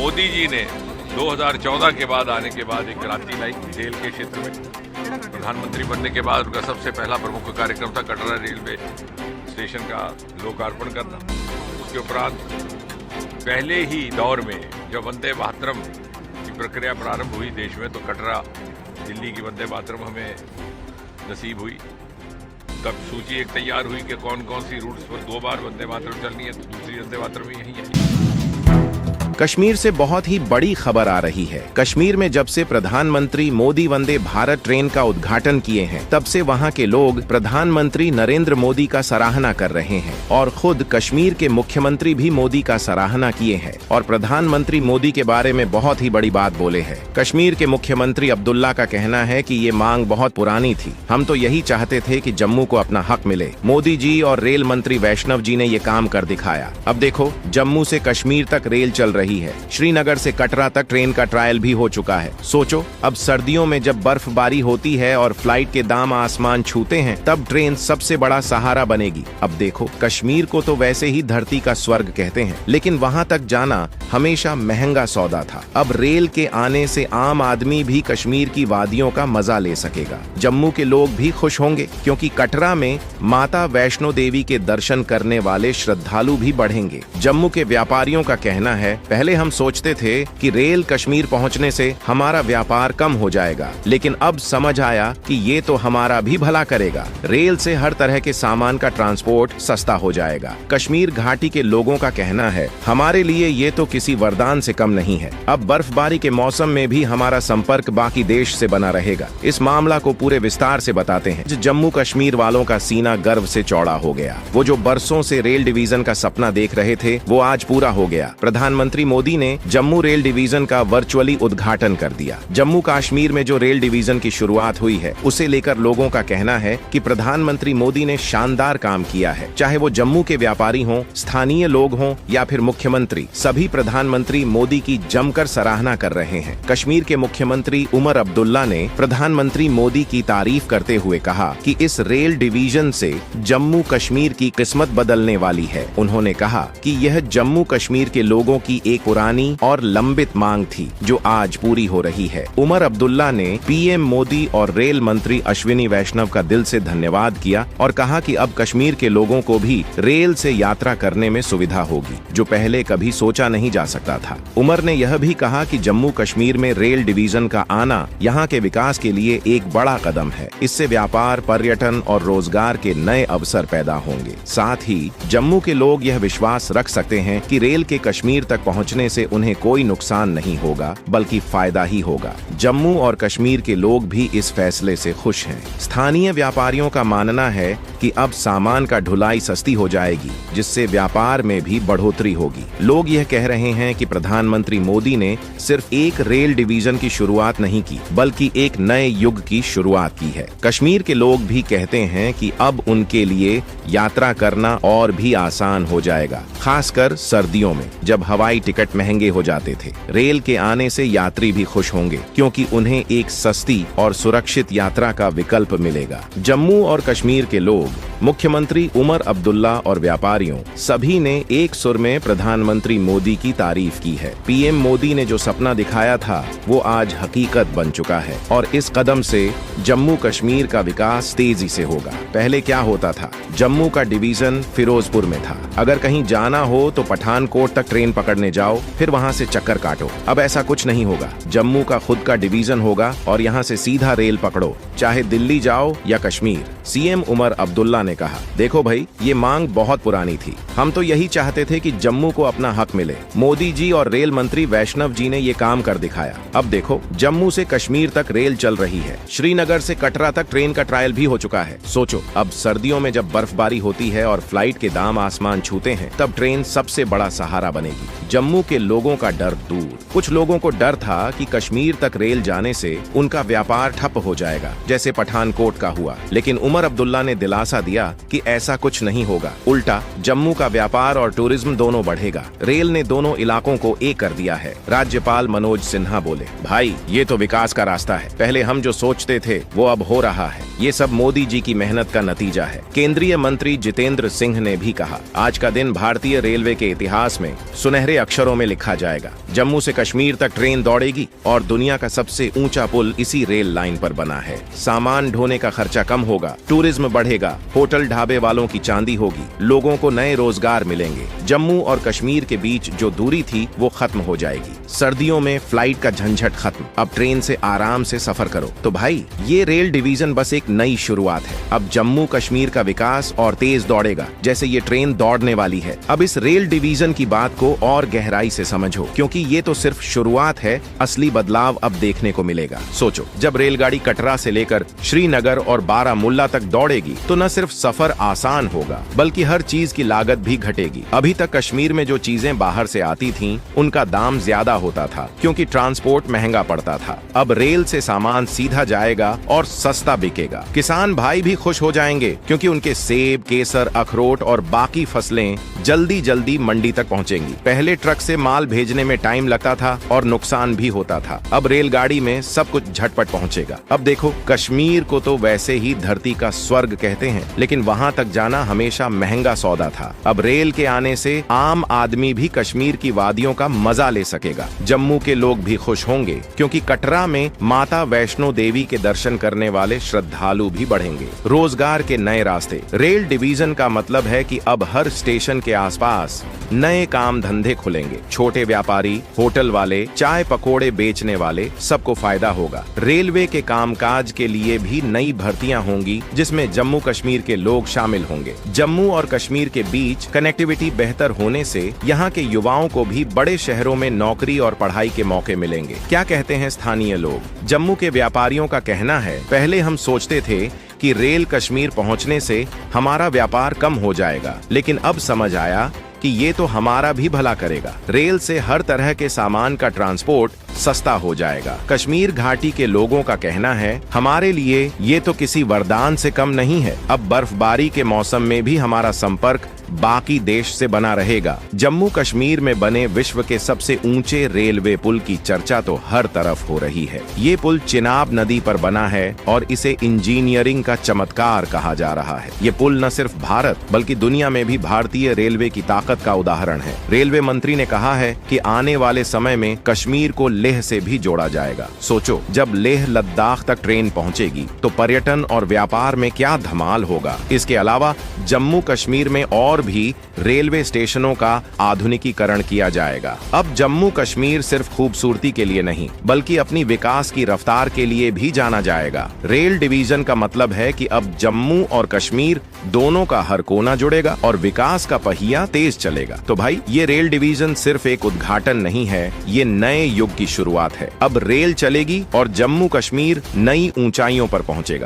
मोदी जी ने 2014 के बाद आने के बाद एक क्रांति लाई रेल के क्षेत्र में। प्रधानमंत्री बनने के बाद उनका सबसे पहला प्रमुख कार्यक्रम था कटरा रेलवे स्टेशन का लोकार्पण करना। उसके उपरांत पहले ही दौर में जब वंदे मातरम की प्रक्रिया प्रारंभ हुई देश में, तो कटरा दिल्ली की वंदे मातरम हमें नसीब हुई। तब सूची एक तैयार हुई कि कौन कौन सी रूट्स पर 2 बार वंदे मातरम चलनी है, तो दूसरी वंदे मातरम यही है। कश्मीर से बहुत ही बड़ी खबर आ रही है। कश्मीर में जब से प्रधानमंत्री मोदी वंदे भारत ट्रेन का उद्घाटन किए हैं, तब से वहां के लोग प्रधानमंत्री नरेंद्र मोदी का सराहना कर रहे हैं और खुद कश्मीर के मुख्यमंत्री भी मोदी का सराहना किए हैं और प्रधानमंत्री मोदी के बारे में बहुत ही बड़ी बात बोले हैं। कश्मीर के मुख्यमंत्री अब्दुल्ला का कहना है कि ये मांग बहुत पुरानी थी, हम तो यही चाहते थे कि जम्मू को अपना हक मिले। मोदी जी और रेल मंत्री वैष्णव जी ने ये काम कर दिखाया। अब देखो, जम्मू से कश्मीर तक रेल चल रही है। श्रीनगर से कटरा तक ट्रेन का ट्रायल भी हो चुका है। सोचो, अब सर्दियों में जब बर्फबारी होती है और फ्लाइट के दाम आसमान छूते हैं, तब ट्रेन सबसे बड़ा सहारा बनेगी। अब देखो, कश्मीर को तो वैसे ही धरती का स्वर्ग कहते हैं, लेकिन वहां तक जाना हमेशा महंगा सौदा था। अब रेल के आने से आम आदमी भी कश्मीर की वादियों का मजा ले सकेगा। जम्मू के लोग भी खुश होंगे, क्योंकि कटरा में माता वैष्णो देवी के दर्शन करने वाले श्रद्धालु भी बढ़ेंगे। जम्मू के व्यापारियों का कहना है, पहले हम सोचते थे कि रेल कश्मीर पहुंचने से हमारा व्यापार कम हो जाएगा, लेकिन अब समझ आया कि ये तो हमारा भी भला करेगा। रेल से हर तरह के सामान का ट्रांसपोर्ट सस्ता हो जाएगा। कश्मीर घाटी के लोगों का कहना है, हमारे लिए ये तो किसी वरदान से कम नहीं है। अब बर्फबारी के मौसम में भी हमारा संपर्क बाकी देश से बना रहेगा। इस मामला को पूरे विस्तार से बताते हैं। जम्मू कश्मीर वालों का सीना गर्व से चौड़ा हो गया। वो जो बरसों से रेल डिवीजन का सपना देख रहे थे, वो आज पूरा हो गया। प्रधानमंत्री मोदी ने जम्मू रेल डिवीजन का वर्चुअली उद्घाटन कर दिया। जम्मू कश्मीर में जो रेल डिवीजन की शुरुआत हुई है, उसे लेकर लोगों का कहना है कि प्रधानमंत्री मोदी ने शानदार काम किया है। चाहे वो जम्मू के व्यापारी हों, स्थानीय लोग हों या फिर मुख्यमंत्री, सभी प्रधानमंत्री मोदी की जमकर सराहना कर रहे हैं। कश्मीर के मुख्यमंत्री उमर अब्दुल्ला ने प्रधानमंत्री मोदी की तारीफ करते हुए कहा कि इस रेल डिवीजन से जम्मू कश्मीर की किस्मत बदलने वाली है। उन्होंने कहा कि यह जम्मू कश्मीर के लोगों की एक पुरानी और लंबित मांग थी, जो आज पूरी हो रही है। उमर अब्दुल्ला ने पीएम मोदी और रेल मंत्री अश्विनी वैष्णव का दिल से धन्यवाद किया और कहा कि अब कश्मीर के लोगों को भी रेल से यात्रा करने में सुविधा होगी, जो पहले कभी सोचा नहीं जा सकता था। उमर ने यह भी कहा कि जम्मू कश्मीर में रेल डिवीजन का आना यहाँ के विकास के लिए एक बड़ा कदम है। इससे व्यापार, पर्यटन और रोजगार के नए अवसर पैदा होंगे। साथ ही जम्मू के लोग यह विश्वास रख सकते हैं कि रेल के कश्मीर तक पहुँचने से उन्हें कोई नुकसान नहीं होगा, बल्कि फायदा ही होगा। जम्मू और कश्मीर के लोग भी इस फैसले से खुश हैं। स्थानीय व्यापारियों का मानना है कि अब सामान का ढुलाई सस्ती हो जाएगी, जिससे व्यापार में भी बढ़ोतरी होगी। लोग यह कह रहे हैं कि प्रधानमंत्री मोदी ने सिर्फ एक रेल डिवीजन की शुरुआत नहीं की, बल्कि एक नए युग की शुरुआत की है। कश्मीर के लोग भी कहते हैं कि अब उनके लिए यात्रा करना और भी आसान हो जाएगा, खासकर सर्दियों में जब हवाई टिकट महंगे हो जाते थे। रेल के आने से यात्री भी खुश होंगे, क्योंकि उन्हें एक सस्ती और सुरक्षित यात्रा का विकल्प मिलेगा। जम्मू और कश्मीर के लोग, मुख्यमंत्री उमर अब्दुल्ला और व्यापारियों, सभी ने एक सुर में प्रधानमंत्री मोदी की तारीफ की है। पीएम मोदी ने जो सपना दिखाया था, वो आज हकीकत बन चुका है और इस कदम से जम्मू कश्मीर का विकास तेजी से होगा। पहले क्या होता था, जम्मू का डिवीजन फिरोजपुर में था। अगर कहीं जाना हो तो पठानकोट तक ट्रेन पकड़ने जाओ, फिर वहां से चक्कर काटो। अब ऐसा कुछ नहीं होगा। जम्मू का खुद का डिवीजन होगा और यहाँ से सीधा रेल पकड़ो, चाहे दिल्ली जाओ या कश्मीर। सीएम उमर अब्दुल्ला ने कहा, देखो भाई, ये मांग बहुत पुरानी थी, हम तो यही चाहते थे कि जम्मू को अपना हक मिले। मोदी जी और रेल मंत्री वैष्णव जी ने ये काम कर दिखाया। अब देखो, जम्मू से कश्मीर तक रेल चल रही है। श्रीनगर से कटरा तक ट्रेन का ट्रायल भी हो चुका है। सोचो, अब सर्दियों में जब बर्फबारी होती है और फ्लाइट के दाम आसमान छूते हैं, तब ट्रेन सबसे बड़ा सहारा बनेगी। जम्मू के लोगों का डर दूर। कुछ लोगों को डर था कि कश्मीर तक रेल जाने से उनका व्यापार ठप हो जाएगा, जैसे पठानकोट का हुआ, लेकिन उमर अब्दुल्ला ने दिलासा दिया कि ऐसा कुछ नहीं होगा। उल्टा जम्मू का व्यापार और टूरिज्म दोनों बढ़ेगा। रेल ने दोनों इलाकों को एक कर दिया है। राज्यपाल मनोज सिन्हा बोले, भाई, ये तो विकास का रास्ता है। पहले हम जो सोचते थे वो अब हो रहा है। ये सब मोदी जी की मेहनत का नतीजा है। केंद्रीय मंत्री जितेंद्र सिंह ने भी कहा, आज का दिन भारतीय रेलवे के इतिहास में सुनहरे अक्षरों में लिखा जाएगा। जम्मू से कश्मीर तक ट्रेन दौड़ेगी और दुनिया का सबसे ऊंचा पुल इसी रेल लाइन पर बना है। सामान ढोने का खर्चा कम होगा, टूरिज्म बढ़ेगा, होटल ढाबे वालों की चांदी होगी, लोगों को नए रोजगार मिलेंगे। जम्मू और कश्मीर के बीच जो दूरी थी वो खत्म हो जाएगी। सर्दियों में फ्लाइट का झंझट खत्म, अब ट्रेन से आराम से सफर करो। तो भाई, ये रेल डिवीजन बस एक नई शुरुआत है। अब जम्मू कश्मीर का विकास और तेज दौड़ेगा, जैसे ये ट्रेन दौड़ने वाली है। अब इस रेल डिवीजन की बात को और गहराई से समझो, क्योंकि ये तो सिर्फ शुरुआत है, असली बदलाव अब देखने को मिलेगा। सोचो, जब रेलगाड़ी कटरा से लेकर श्रीनगर और बारामुल्ला तक दौड़ेगी तो न सिर्फ सफर आसान होगा, बल्कि हर चीज की लागत भी घटेगी। अभी तक कश्मीर में जो चीजें बाहर से आती थीं, उनका दाम ज्यादा होता था क्योंकि ट्रांसपोर्ट महंगा पड़ता था। अब रेल से सामान सीधा जाएगा और सस्ता बिकेगा। किसान भाई भी खुश हो जाएंगे क्योंकि उनके सेब, केसर, अखरोट और बाकी फसलें जल्दी जल्दी मंडी तक पहुंचेंगी। पहले ट्रक से माल भेजने में टाइम लगता था और नुकसान भी होता था। अब रेलगाड़ी में सब कुछ झटपट पहुंचेगा। अब देखो, कश्मीर को तो वैसे ही धरती का स्वर्ग कहते हैं, लेकिन वहां तक जाना हमेशा महंगा सौदा था। अब रेल के आने से आम आदमी भी कश्मीर की वादियों का मजा ले सकेगा। जम्मू के लोग भी खुश होंगे क्योंकि कटरा में माता वैष्णो देवी के दर्शन करने वाले श्रद्धालु भी बढ़ेंगे। रोजगार के नए रास्ते। रेल डिवीजन का मतलब है कि अब हर स्टेशन के आसपास नए काम धंधे खुलेंगे। छोटे व्यापारी, होटल वाले, चाय पकोड़े बेचने वाले, सबको फायदा होगा। रेलवे के कामकाज के लिए भी नई भर्तियां होंगी जिसमें जम्मू कश्मीर के लोग शामिल होंगे। जम्मू और कश्मीर के बीच कनेक्टिविटी बेहतर होने से यहाँ के युवाओं को भी बड़े शहरों में नौकरी और पढ़ाई के मौके मिलेंगे। क्या कहते हैं स्थानीय लोग? जम्मू के व्यापारियों का कहना है, पहले हम सोचते थे कि रेल कश्मीर पहुंचने से हमारा व्यापार कम हो जाएगा, लेकिन अब समझ आया कि ये तो हमारा भी भला करेगा। रेल से हर तरह के सामान का ट्रांसपोर्ट सस्ता हो जाएगा। कश्मीर घाटी के लोगों का कहना है, हमारे लिए ये तो किसी वरदान से कम नहीं है। अब बर्फबारी के मौसम में भी हमारा संपर्क बाकी देश से बना रहेगा। जम्मू कश्मीर में बने विश्व के सबसे ऊंचे रेलवे पुल की चर्चा तो हर तरफ हो रही है। ये पुल चिनाब नदी पर बना है और इसे इंजीनियरिंग का चमत्कार कहा जा रहा है। ये पुल न सिर्फ भारत बल्कि दुनिया में भी भारतीय रेलवे की ताकत का उदाहरण है। रेलवे मंत्री ने कहा है कि आने वाले समय में कश्मीर को लेह से भी जोड़ा जाएगा। सोचो, जब लेह लद्दाख तक ट्रेन पहुंचेगी तो पर्यटन और व्यापार में क्या धमाल होगा। इसके अलावा जम्मू कश्मीर में और भी रेलवे स्टेशनों का आधुनिकीकरण किया जाएगा। अब जम्मू कश्मीर सिर्फ खूबसूरती के लिए नहीं बल्कि अपनी विकास की रफ्तार के लिए भी जाना जाएगा। रेल डिवीजन का मतलब है कि अब जम्मू और कश्मीर दोनों का हर कोना जुड़ेगा और विकास का पहिया तेज चलेगा। तो भाई, ये रेल डिवीजन सिर्फ एक उद्घाटन नहीं है, ये नए युग की शुरुआत है। अब रेल चलेगी और जम्मू कश्मीर नई ऊंचाइयों पर पहुंचेगा।